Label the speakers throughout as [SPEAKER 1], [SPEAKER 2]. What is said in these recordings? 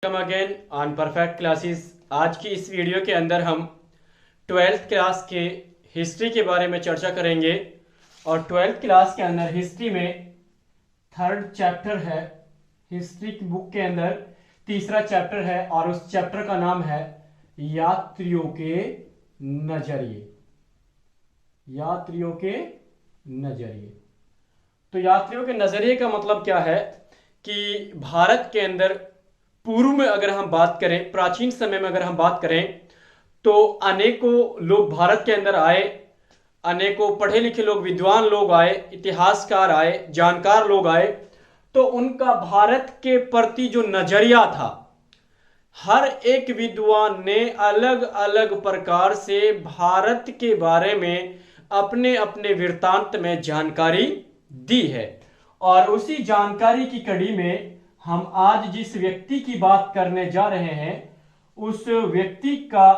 [SPEAKER 1] Welcome again on perfect classes. आज की इस वीडियो के अंदर हम 12th क्लास के हिस्ट्री के बारे में चर्चा करेंगे और 12th क्लास के अंदर हिस्ट्री में थर्ड चैप्टर है। हिस्ट्री की बुक के अंदर तीसरा चैप्टर है और उस चैप्टर का नाम है यात्रियों के नजरिए। यात्रियों के नजरिए। तो यात्रियों के नजरिए का मतलब क्या है कि भारत के अंदर पूर्व में अगर हम बात करें, प्राचीन समय में अगर हम बात करें तो अनेकों लोग भारत के अंदर आए, अनेकों पढ़े लिखे लोग, विद्वान लोग आए, इतिहासकार आए, जानकार लोग आए। तो उनका भारत के प्रति जो नजरिया था, हर एक विद्वान ने अलग अलग प्रकार से भारत के बारे में अपने अपने वृत्तांत में जानकारी दी है। और उसी जानकारी की कड़ी में हम आज जिस व्यक्ति की बात करने जा रहे हैं, उस व्यक्ति का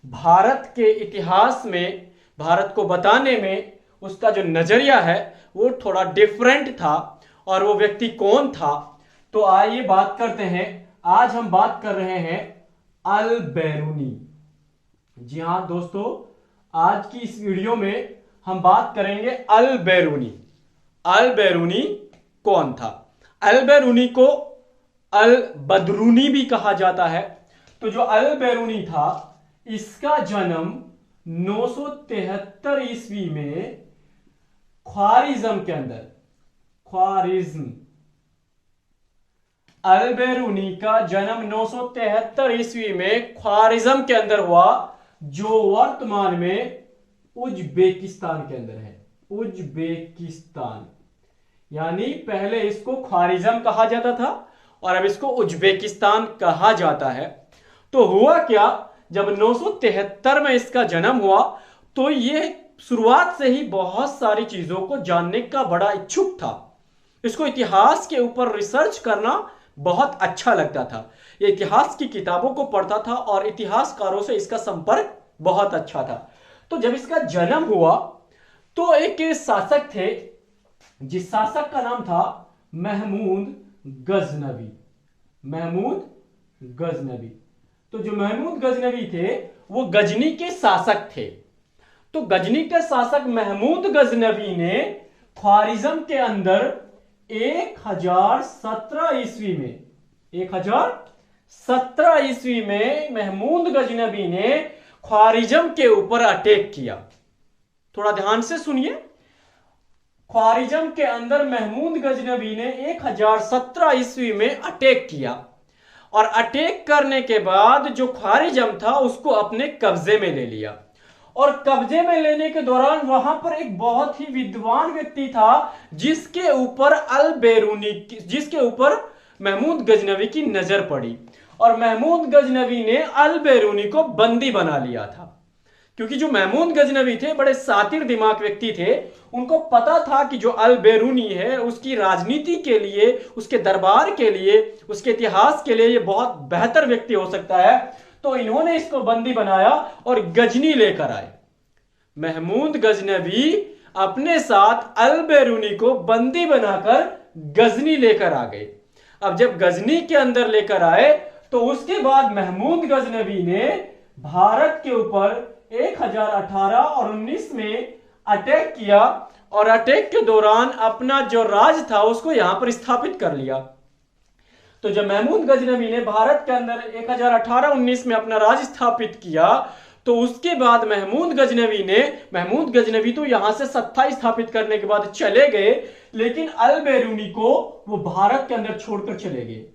[SPEAKER 1] भारत के इतिहास में, भारत को बताने में उसका जो नजरिया है वो थोड़ा डिफरेंट था। और वो व्यक्ति कौन था, तो आइए बात करते हैं। आज हम बात कर रहे हैं अल बैरूनी। जी हां दोस्तों, आज की इस वीडियो में हम बात करेंगे अल बैरूनी। अल बैरूनी कौन था? अल बैरूनी को अल बदरूनी भी कहा जाता है। तो जो अल बैरूनी था, इसका जन्म 973 ईस्वी में ख्वारिज्म के अंदर, ख्वारिज्म, अल बैरूनी का जन्म 973 ईस्वी में ख्वारिज्म के अंदर हुआ, जो वर्तमान में उज्बेकिस्तान के अंदर है। उज्बेकिस्तान, यानी पहले इसको ख्वारिज्म कहा जाता था और अब इसको उज्बेकिस्तान कहा जाता है। तो हुआ क्या, जब 973 में इसका जन्म हुआ तो यह शुरुआत से ही बहुत सारी चीजों को जानने का बड़ा इच्छुक था। इसको इतिहास के ऊपर रिसर्च करना बहुत अच्छा लगता था। ये इतिहास की किताबों को पढ़ता था और इतिहासकारों से इसका संपर्क बहुत अच्छा था। तो जब इसका जन्म हुआ तो एक शासक थे, जिस शासक का नाम था महमूद गजनवी। महमूद गजनवी। तो जो महमूद गजनवी थे वो गजनी के शासक थे। तो गजनी के शासक महमूद गजनवी ने ख्वारिज्म के अंदर 1017 ईस्वी में, 1017 ईस्वी में महमूद गजनवी ने ख्वारिज्म के ऊपर अटैक किया। थोड़ा ध्यान से सुनिए। ख्वारिज्म के अंदर महमूद गजनवी ने 1017 ईस्वी में अटैक किया और अटैक करने के बाद जो ख्वारिज्म था उसको अपने कब्जे में ले लिया। और कब्जे में लेने के दौरान वहां पर एक बहुत ही विद्वान व्यक्ति था जिसके ऊपर महमूद गजनवी की नजर पड़ी और महमूद गजनवी ने अल बैरूनी को बंदी बना लिया था। क्योंकि जो महमूद गजनवी थे बड़े सातिर दिमाग व्यक्ति थे, उनको पता था कि जो अल बैरूनी है उसकी राजनीति के लिए, उसके दरबार के लिए, उसके इतिहास के लिए ये बहुत बेहतर व्यक्ति हो सकता है। तो इन्होंने इसको बंदी बनाया और गजनी लेकर आए। महमूद गजनवी अपने साथ अल बैरूनी को बंदी बनाकर गजनी लेकर आ गए। अब जब गजनी के अंदर लेकर आए तो उसके बाद महमूद गजनवी ने भारत के ऊपर 1018 और 19 में अटैक किया और अटैक के दौरान अपना जो राज था उसको यहां पर स्थापित कर लिया। तो जब महमूद गजनवी ने भारत के अंदर 1018-19 में अपना राज स्थापित किया तो उसके बाद महमूद गजनवी तो यहां से सत्ता स्थापित करने के बाद चले गए, लेकिन अल बैरूनी को वो भारत के अंदर छोड़कर चले गए।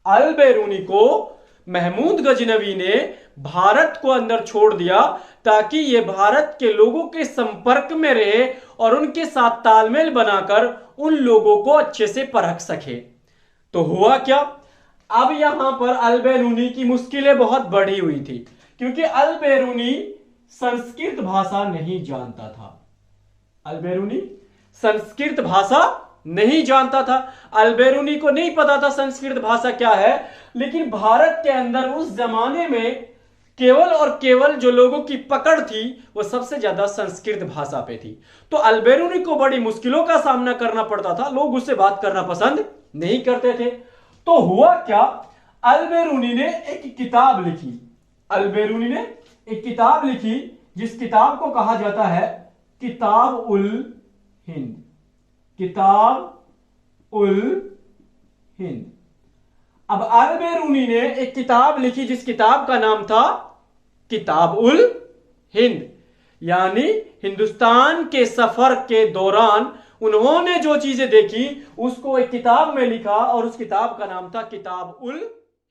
[SPEAKER 1] अल बैरूनी को महमूद गजनवी ने भारत को अंदर छोड़ दिया ताकि ये भारत के लोगों के संपर्क में रहे और उनके साथ तालमेल बनाकर उन लोगों को अच्छे से परख सके। तो हुआ क्या, अब यहां पर अल बैरूनी की मुश्किलें बहुत बढ़ी हुई थी क्योंकि अल बैरूनी संस्कृत भाषा नहीं जानता था। अल बैरूनी संस्कृत भाषा नहीं जानता था। अल बैरूनी को नहीं पता था संस्कृत भाषा क्या है, लेकिन भारत के अंदर उस जमाने में केवल और केवल जो लोगों की पकड़ थी वो सबसे ज्यादा संस्कृत भाषा पे थी। तो अल बैरूनी को बड़ी मुश्किलों का सामना करना पड़ता था, लोग उससे बात करना पसंद नहीं करते थे। तो हुआ क्या, अल-बेरूनी ने एक किताब लिखी। अल-बेरूनी ने एक किताब लिखी जिस किताब को कहा जाता है किताब उल हिंद। किताब उल हिंद। अब अल-बेरूनी ने एक किताब लिखी जिस किताब का नाम था किताब उल हिंद, यानी हिंदुस्तान के सफर के दौरान उन्होंने जो चीजें देखी उसको एक किताब में लिखा और उस किताब का नाम था किताब उल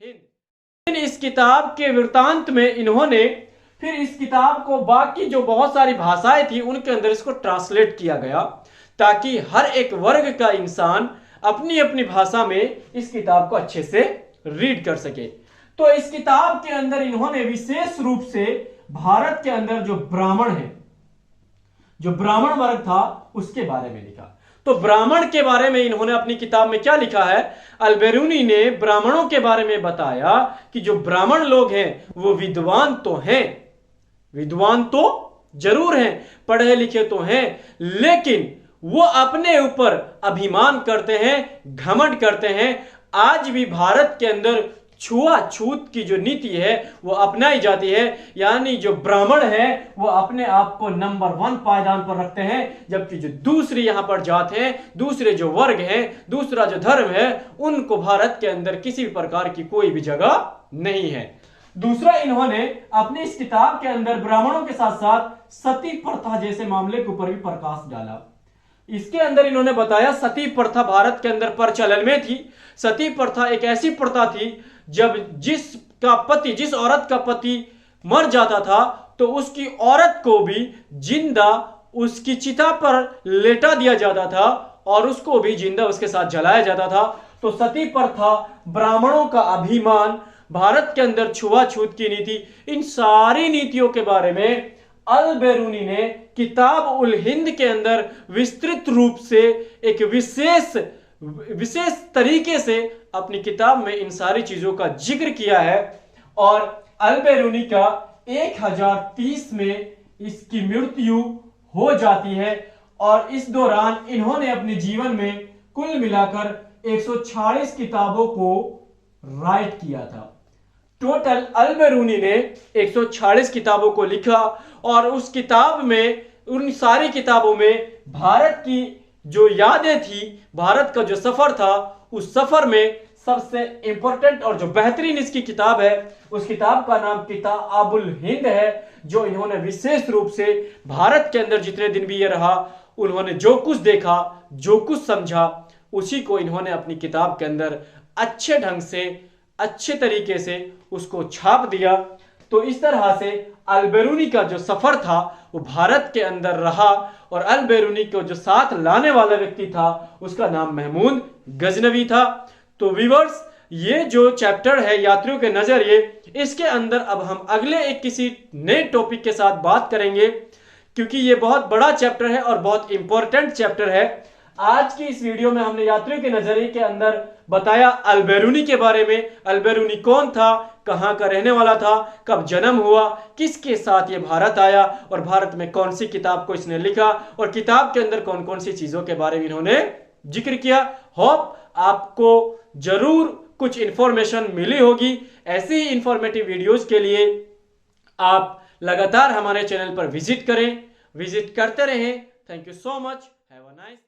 [SPEAKER 1] हिंद। इस किताब के वृत्तांत में इन्होंने फिर इस किताब को बाकी जो बहुत सारी भाषाएं थी उनके अंदर इसको ट्रांसलेट किया गया ताकि हर एक वर्ग का इंसान अपनी अपनी भाषा में इस किताब को अच्छे से रीड कर सके। तो इस किताब के अंदर इन्होंने विशेष रूप से भारत के अंदर जो ब्राह्मण है, जो ब्राह्मण वर्ग था उसके बारे में लिखा। तो ब्राह्मण के बारे में इन्होंने अपनी किताब में क्या लिखा है? अल-बेरूनी ने ब्राह्मणों के बारे में बताया कि जो ब्राह्मण लोग हैं वो विद्वान तो हैं, विद्वान तो जरूर हैं, पढ़े लिखे तो हैं, लेकिन वो अपने ऊपर अभिमान करते हैं, घमंड करते हैं। आज भी भारत के अंदर छुआछूत की जो नीति है वो अपनाई जाती है, यानी जो ब्राह्मण है वो अपने आप को नंबर 1 पायदान पर रखते हैं, जबकि जो दूसरी यहां पर जात हैं, दूसरे जो वर्ग हैं, दूसरा जो धर्म है, उनको भारत के अंदर किसी भी प्रकार की कोई भी जगह नहीं है। दूसरा, इन्होंने अपनी इस किताब के अंदर ब्राह्मणों के साथ साथ सती प्रथा जैसे मामले के ऊपर भी प्रकाश डाला। इसके अंदर इन्होंने बताया सती प्रथा भारत के अंदर प्रचलन में थी। सती प्रथा एक ऐसी प्रथा थी जब जिस औरत का पति मर जाता था तो उसकी औरत को भी जिंदा उसकी चिता पर लेटा दिया जाता था और उसको भी जिंदा उसके साथ जलाया जाता था। तो सती प्रथा, ब्राह्मणों का अभिमान, भारत के अंदर छुआछूत की नीति, इन सारी नीतियों के बारे में अल-बेरूनी ने किताब उल हिंद के अंदर विस्तृत रूप से एक विशेष तरीके से अपनी किताब में इन सारी चीजों का जिक्र किया है। और अल-बेरूनी का 1030 में इसकी मृत्यु हो जाती है और इस दौरान इन्होंने अपने जीवन में कुल मिलाकर 146 किताबों को राइट किया था। टोटल अल-बेरूनी ने 146 किताबों को लिखा और उस किताब में, उन सारी किताबों में भारत की जो यादें थी, भारत का जो सफर था, उस सफर में सबसे इंपॉर्टेंट और जो बेहतरीन इसकी किताब है उस किताब का नाम किताब उल हिंद है, जो इन्होंने विशेष रूप से भारत के अंदर जितने दिन भी ये रहा उन्होंने जो कुछ देखा, जो कुछ समझा, उसी को इन्होंने अपनी किताब के अंदर अच्छे ढंग से, अच्छे तरीके से उसको छाप दिया। तो इस तरह से अल-बेरूनी का जो सफर था वो भारत के अंदर रहा और अल-बेरूनी को जो साथ लाने वाला व्यक्ति था उसका नाम महमूद गजनवी था। तो व्यूअर्स, ये जो चैप्टर है यात्रियों के नजरिए, इसके अंदर अब हम अगले एक किसी नए टॉपिक के साथ बात करेंगे, क्योंकि ये बहुत बड़ा चैप्टर है और बहुत इंपॉर्टेंट चैप्टर है। आज की इस वीडियो में हमने यात्रियों के नजरिए के अंदर बताया अल-बेरूनी के बारे में। अल-बेरूनी कौन था, कहां का रहने वाला था, कब जन्म हुआ, किसके साथ ये भारत आया और भारत में कौन सी किताब को इसने लिखा और किताब के अंदर कौन कौन सी चीजों के बारे में इन्होंने जिक्र किया। होप आपको जरूर कुछ इंफॉर्मेशन मिली होगी। ऐसी ही इंफॉर्मेटिव वीडियोस के लिए आप लगातार हमारे चैनल पर विजिट करें, विजिट करते रहें। Thank you so much. Have a nice